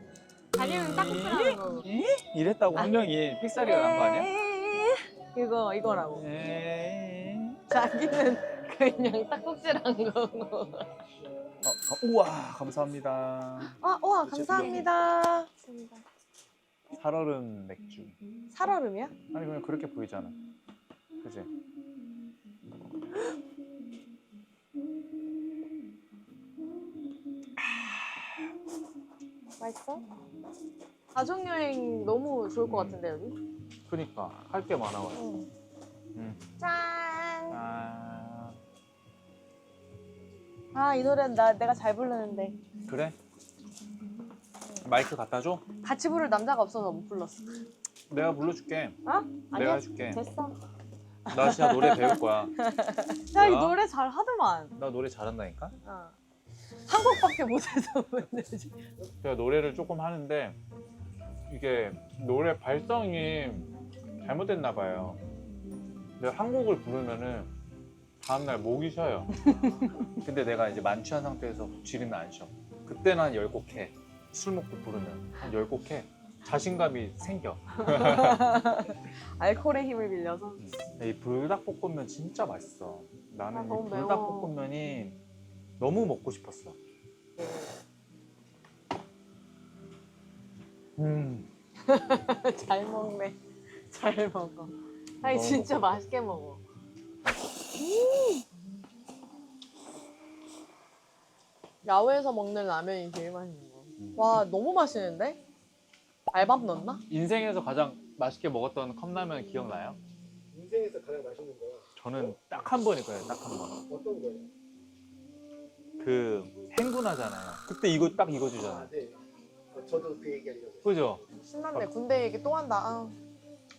아니면 딱딱하는 거. 이랬다고 한 명이 픽사리가 난 거 아니야? 이거라고. 에이. 자기는 그냥 딱꼭질한 거고. 우와 감사합니다. 우와 감사합니다. 살얼음 맥주. 살얼음이야? 아니 그냥 그렇게 보이잖아. 그지? 맛있어? 가족여행 너무 좋을 것 같은데 여기? 그니까 할 게 많아가지고. 짠! 아 이 노래는 내가 잘 부르는데 그래? 마이크 갖다 줘? 같이 부를 남자가 없어서 못 불렀어. 내가 불러줄게. 어? 내가 해줄게. 됐어. 나 진짜 노래 배울 거야. 야, 이 뭐야? 노래 잘 하더만. 나 노래 잘한다니까? 한국밖에 못해서 문제지. 제가 노래를 조금 하는데 이게 노래 발성이 잘못됐나 봐요. 내가 한국을 부르면은 다음날 목이 쉬어요. 근데 내가 이제 만취한 상태에서 지르면 안 쉬어. 그때는 한 10곡 해. 술 먹고 부르면 한 10곡 해. 자신감이 생겨. 알코올의 힘을 빌려서. 이 불닭볶음면 진짜 맛있어. 나는 이 너무 매워. 불닭볶음면이 너무 먹고 싶었어. 잘 먹네. 잘 먹어. 아니 너무 진짜 먹어. 맛있게 먹어. 야외에서 먹는 라면이 제일 맛있는 거. 와 너무 맛있는데? 알밥 넣었나? 인생에서 가장 맛있게 먹었던 컵라면 기억나요? 인생에서 가장 맛있는 거야. 저는 딱 한 번일 거예요. 딱 한 번. 어떤 거예요? 그 행군하잖아요. 그때 이거 딱 이거 주잖아요. 아, 네. 저도 그 얘기하려고. 그죠? 신났네. 군대 얘기 또 한다. 아.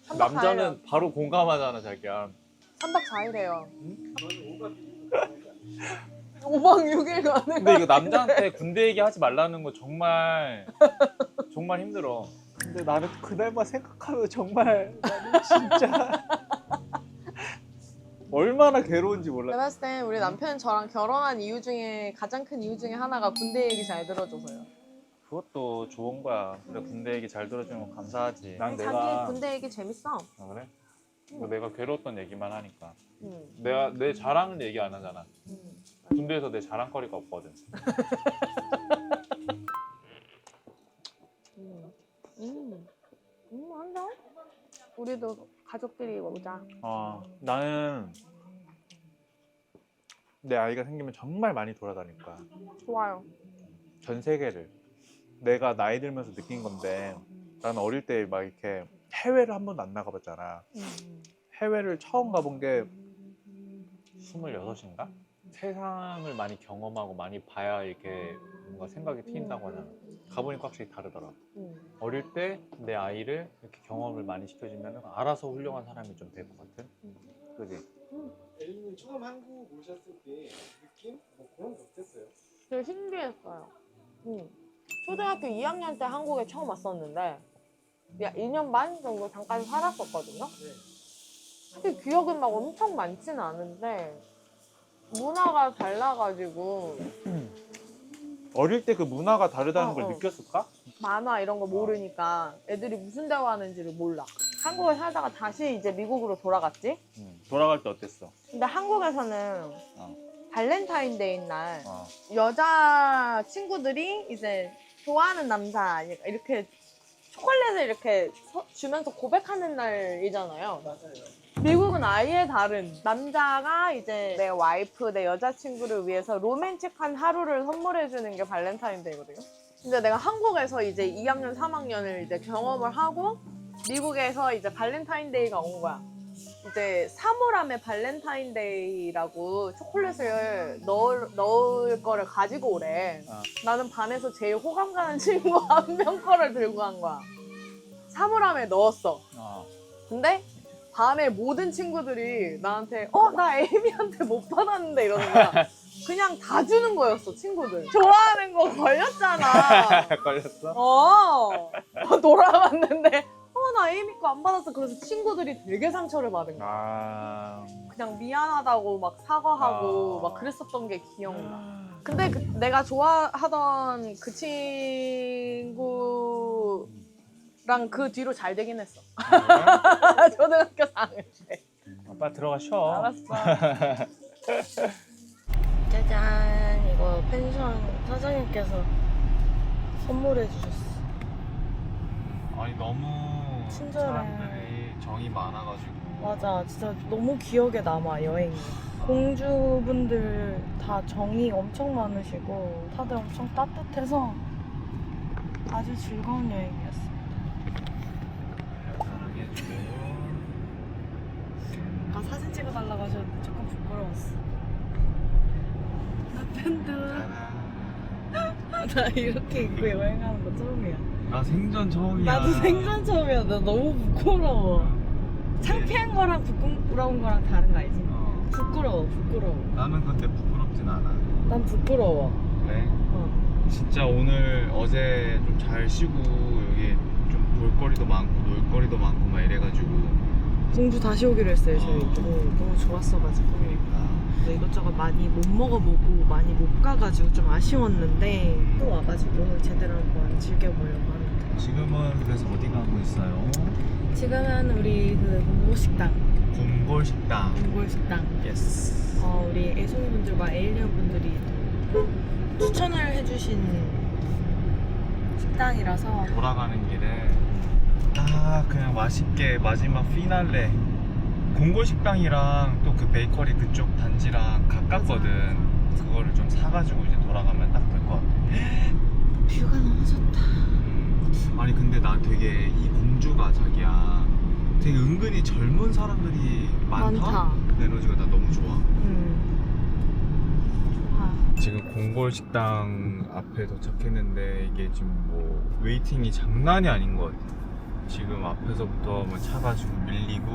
3박 남자는 바로 공감하잖아, 자기야. 4일 4박해요. 저는 5박 6일 가는 근데 이거 남자한테 군대 얘기하지 말라는 거 정말 정말 힘들어. 근데 나는 그날만 생각하면 정말 나는 진짜 얼마나 괴로운지 몰라. 내가 봤을 땐 우리 남편은 저랑 결혼한 이유 중에 가장 큰 이유 중에 하나가 군대 얘기 잘 들어줘서요. 그것도 좋은 거야. 그래, 군대 얘기 잘 들어주는 거 감사하지. 난 자기 내가 군대 얘기 재밌어. 아, 그래? 뭐 내가 괴로웠던 얘기만 하니까. 응. 내가 내 자랑은 얘기 안 하잖아. 응. 군대에서 내 자랑거리가 없거든. 한다. 우리도 가족끼리 먹자. 나는 내 아이가 생기면 정말 많이 돌아다닐 거야. 좋아요. 전 세계를. 내가 나이 들면서 느낀 건데 나는 어릴 때 막 이렇게 해외를 한 번도 안 나가봤잖아. 해외를 처음 가본 게 26인가? 세상을 많이 경험하고 많이 봐야 이렇게 뭔가 생각이 트인다고 하잖아. 가보니까 확실히 다르더라고. 어릴 때 내 아이를 이렇게 경험을 많이 시켜주면 알아서 훌륭한 사람이 좀 될 것 같은? 그지? 엘리님 처음 한국 오셨을 때 느낌? 뭐 그런 게 어땠어요? 되게 신기했어요. 초등학교 2학년 때 한국에 처음 왔었는데 2년 반 정도 잠깐 살았었거든요. 네. 사실 기억은 막 엄청 많지는 않은데 문화가 달라가지고 어릴 때 그 문화가 다르다는 어, 걸 어. 느꼈을까? 만화 이런 거 모르니까 애들이 무슨 대화하는지를 몰라. 한국에 살다가 다시 이제 미국으로 돌아갔지. 돌아갈 때 어땠어? 근데 한국에서는 어. 발렌타인데이 날 어. 여자 친구들이 이제 좋아하는 남자 이렇게 초콜릿을 이렇게 주면서 고백하는 날이잖아요. 맞아요. 미국은 아예 다른 남자가 이제 내 와이프, 내 여자친구를 위해서 로맨틱한 하루를 선물해주는 게 발렌타인데이거든요. 근데 내가 한국에서 이제 2학년, 3학년을 이제 경험을 하고 미국에서 이제 발렌타인데이가 온 거야. 이제 사물함에 발렌타인데이라고 초콜릿을 넣을 거를 가지고 오래. 나는 반에서 제일 호감 가는 친구 한 명 거를 들고 간 거야. 사물함에 넣었어. 근데 반에 모든 친구들이 나한테 나 에이미한테 못 받았는데 이러는 거야. 그냥 다 주는 거였어, 친구들. 좋아하는 거 걸렸잖아. 걸렸어? 돌아갔는데 나 에이미 거 안 받았어. 그래서 친구들이 되게 상처를 받은 거야. 아. 그냥 미안하다고 막 사과하고 막 그랬었던 게 기억나. 근데 내가 좋아하던 그 친구랑 그 뒤로 잘 되긴 했어. 초등학교 4학년 때. 아빠 들어가 쉬어. 알았어. 짜잔, 이거 펜션 사장님께서 선물해 주셨어. 아니 너무 친절해. 사람들이 정이 많아가지고. 맞아, 진짜 너무 기억에 남아, 여행이. 공주분들 다 정이 엄청 많으시고 다들 엄청 따뜻해서 아주 즐거운 여행이었습니다. 사랑해주고. 아까 사진 찍어달라고 하셨는데 조금 부끄러웠어. 남편도 나 이렇게 입고 여행하는 거 처음이야. 나 생전 처음이야. 나도 생전 처음이야. 나 너무 부끄러워. 창피한 거랑 부끄러운 거랑 다른 거 알지? 부끄러워. 나는 근데 부끄럽진 않아. 난 부끄러워. 그래? 어. 진짜 오늘 어제 좀 잘 쉬고 여기 좀 볼거리도 많고 놀거리도 많고 막 이래가지고 공주 다시 오기로 했어요 저희. 어. 너무 좋았어가지고. 그러니까 이것저것 많이 못 먹어보고 많이 못 가가지고 좀 아쉬웠는데 또 와가지고 제대로 한번 즐겨보려고 합니다. 지금은 그래서 어디 가고 있어요? 지금은 우리 그 공고식당. 궁궐식당. 예스. 우리 애송이분들과 에일리언 분들이 추천을 해주신 식당이라서 돌아가는 길에 그냥 맛있게 마지막 피날레 공골식당이랑 또 그 베이커리 그쪽 단지랑 가깝거든. 그거를 좀 사가지고 이제 돌아가면 딱 될 것 같아. 뷰가 너무 좋다. 아니 근데 나 되게 이 공주가 자기야 되게 은근히 젊은 사람들이 많다? 그 에너지가 나 너무 좋아. 좋아. 지금 공골식당 앞에 도착했는데 이게 지금 뭐 웨이팅이 장난이 아닌 것 같아. 지금 앞에서부터 뭐 차가 지금 밀리고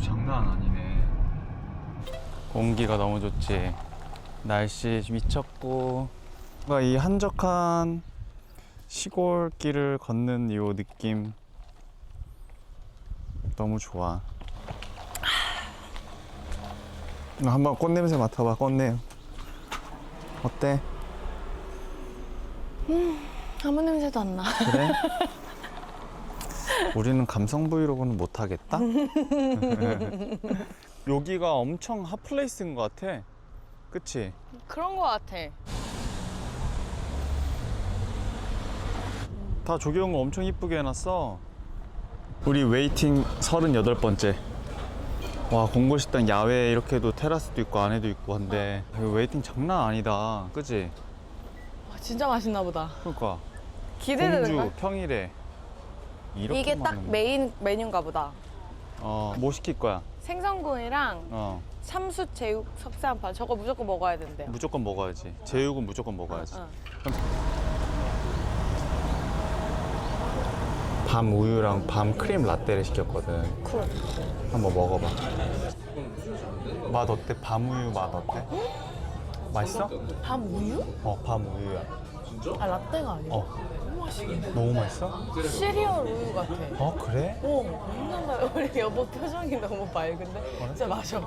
장난 아니네. 공기가 너무 좋지. 날씨 미쳤고 뭔가 이 한적한 시골길을 걷는 이 느낌 너무 좋아. 한번 꽃냄새 맡아봐. 꽃냄 어때? 아무 냄새도 안 나. 그래? 우리는 감성 브이로그는 못하겠다? 여기가 엄청 핫플레이스인 것 같아. 그치? 그런 거 같아. 다 조경을 엄청 이쁘게 해놨어. 우리 웨이팅 38번째. 와, 공골식당 야외에 이렇게도 테라스도 있고 안에도 있고 한데 이거 웨이팅 장난 아니다. 그치? 진짜 맛있나 보다. 그러니까 기대되는 공주 평일에 이렇게 이게 딱 많은 메인 메뉴인가 보다. 뭐 시킬 거야? 생선구이랑 참숯 제육 석쇠한판 저거 무조건 먹어야 된대요. 무조건 먹어야지. 제육은 무조건 먹어야지. 밤 우유랑 밤 크림 라떼를 시켰거든. 쿨. 한번 먹어봐. 맛 어때? 밤 우유 맛 어때? 맛있어? 밤 우유? 밤 우유야. 아 라떼가 아니야. 너무 맛있네. 너무 맛있어? 시리얼 우유 같아. 그래? 완전 달. 우리 여보 표정이 너무 밝은데. 진짜 마셔.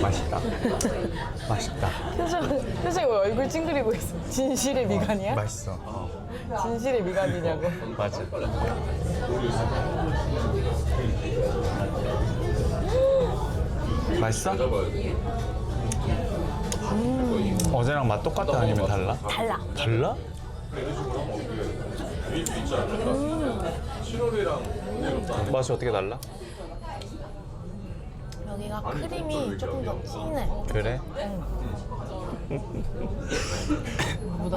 맛있다. 맛있다. 표정이 왜 얼굴 찡그리고 있어? 진실의 미간이야? 맛있어. 진실의 미간이냐고. 맞아. 맛있어? 어제랑 맛 똑같아 아니면 달라? 달라. 달라? 맛이 어떻게 달라? 여기가 크림이 조금 더 진해. 그래?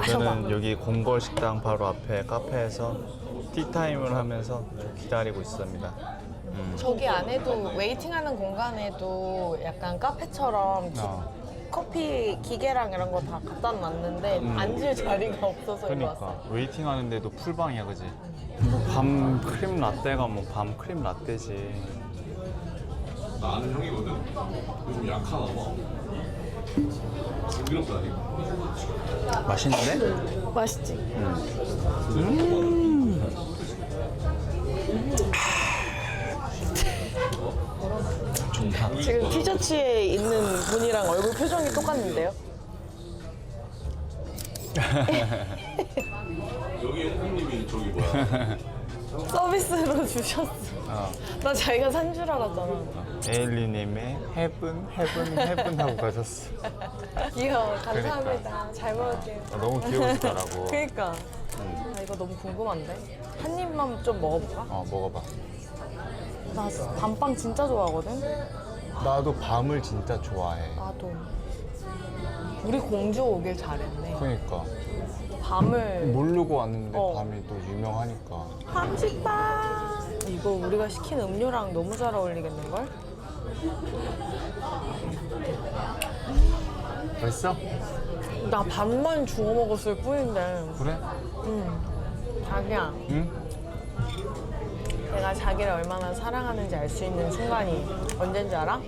저는 여기 공골식당 바로 앞에 카페에서 티타임을 하면서 기다리고 있습니다. 저기 안에도 웨이팅하는 공간에도 약간 카페처럼 커피 기계랑 이런 거 다 갖다 놨는데 앉을 자리가 없어서 이리 왔어요. 그러니까 웨이팅 하는데도 풀방이야, 그지? 밤 크림 라떼가 뭐 밤 크림 라떼지. 나 아는 형이거든? 요즘 약하나 봐. 징그럽다니까. 맛있는데? 맛있지? 좋다. 지금 티셔츠에 있는 분이랑 얼굴 표정이 똑같는데요? 여기 형님이 저기 뭐야? 서비스로 주셨어. 나 자기가 산 줄 알았잖아. 에일리님의 헤븐 하고 가셨어. 귀여워. 감사합니다. 잘 먹을게요. 너무 귀여우시더라고. 그니까. 아, 이거 너무 궁금한데? 한 입만 좀 먹어볼까? 먹어봐. 나 밤빵 진짜 좋아하거든? 나도 밤을 진짜 좋아해. 나도. 우리 공주 오길 잘했네. 그러니까 밤을. 모르고 왔는데 어. 밤이 또 유명하니까. 밤식빵! 이거 우리가 시킨 음료랑 너무 잘 어울리겠는걸? 맛있어? 나 밥만 주워 먹었을 뿐인데. 그래? 자기야, 응? 내가 자기를 얼마나 사랑하는지 알 수 있는 순간이 언젠지 알아?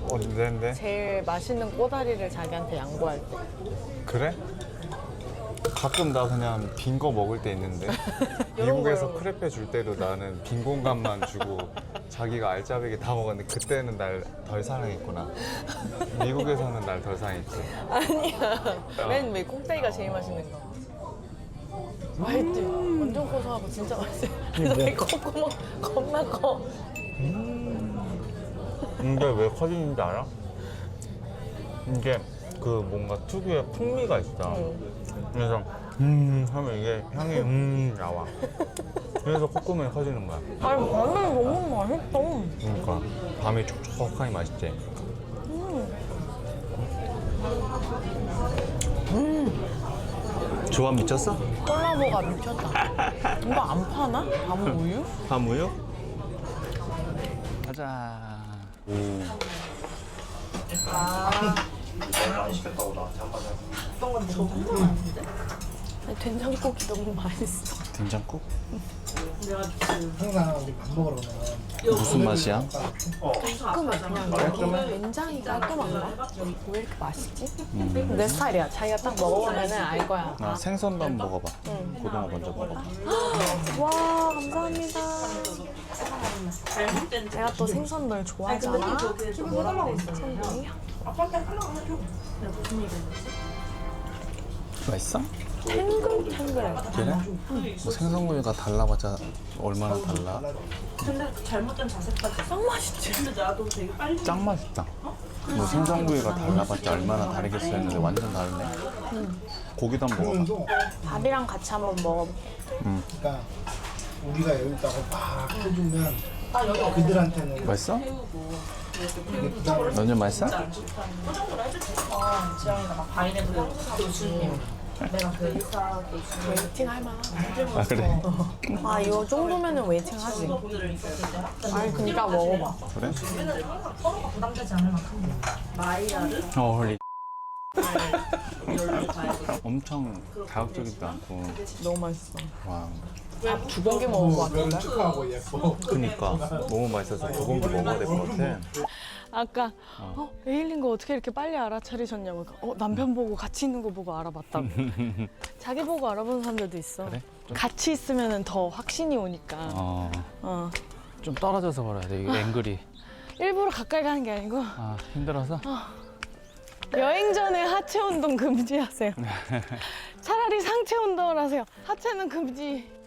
언젠데? 제일 맛있는 꼬다리를 자기한테 양보할 때. 그래? 가끔 나 그냥 빈 거 먹을 때 있는데 이런 미국에서 거요. 크레페 줄 때도 나는 빈 공간만 주고 자기가 알짜배기 다 먹었는데 그때는 날 덜 사랑했구나. 미국에서는 날 덜 사랑했지. 아니야. 맨 꼭대기가 제일 맛있는 거. 맛있지? 완전 고소하고 진짜 맛있어. 내 콧구멍 겁나 커. 이게 왜 커지는지 알아? 이게 그 뭔가 특유의 풍미가 있어. 그래서 하면 이게 향이 나와. 그래서 콧구멍이 커지는 거야. 아니, 밤에 너무 맛있어. 그러니까 밤이 촉촉하니 맛있지. 조합 미쳤어? 콜라보가 미쳤다. 이거 안 파나? 밤 우유? 밤우유? 가자. 오. 아니, 된장국이 너무 맛있어. 된장국? 항상 우리 밥 먹으러 가면 무슨 맛이야? 깔끔해. 그냥 여기 된장이 깔끔한가? 왜 이렇게 맛있지? 내 스타일이야. 자기가 딱 먹어보면 알 거야. 나 생선도 한번 먹어봐. 고등어 먼저 먹어봐. 와, 감사합니다. 내가 또 생선들 좋아하잖아. 생선이. 맛있어? 탱글탱글해. 그래? 뭐 생선구이가 달라봤자 얼마나 달라? 딱 맛있지? 짱 맛있다. 뭐 생선구이가 달라봤자 얼마나 다르겠어 했는데 완전 다르네. 고기도 한번 먹어봐. 도 밥이랑 같이 한번 먹어볼게. 그러니까 우리가 여기다가 막 해주면 그들한테는 맛있어? 이게 부담을 완전 맛있어? 웨이팅 할 만하다. 아 그래? 아, 이거 정도면은 웨이팅 하지. 아니, 그니까 먹어봐. 그래? 헐리. 엄청 자극적이지도 않고. 너무 맛있어. 와. 밥 2공기 먹은 것 그걸 같은데? 축하하고 예뻐. 그니까 너무 맛있어서 2공기 먹어야 될 것 같아. 아까 에일린 거 어떻게 이렇게 빨리 알아차리셨냐고. 남편 보고 같이 있는 거 보고 알아봤다고. 자기 보고 알아보는 사람들도 있어. 그래? 같이 있으면 더 확신이 오니까. 좀 떨어져서 걸어야 돼. 이게 앵글이. 일부러 가까이 가는 게 아니고 힘들어서? 여행 전에 하체 운동 금지하세요. 차라리 상체 운동을 하세요. 하체는 금지.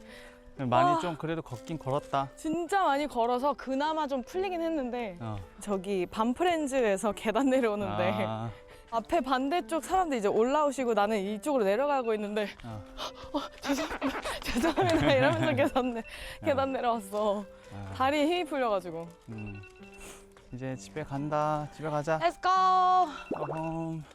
많이 좀 그래도 걷긴 걸었다. 진짜 많이 걸어서 그나마 좀 풀리긴 했는데 저기 반프렌즈에서 계단 내려오는데 앞에 반대쪽 사람들 이제 올라오시고 나는 이쪽으로 내려가고 있는데 죄송합니다 이러면서 계단 내려왔어. 다리에 힘이 풀려가지고. 이제 집에 간다. 집에 가자. Let's go! Go home.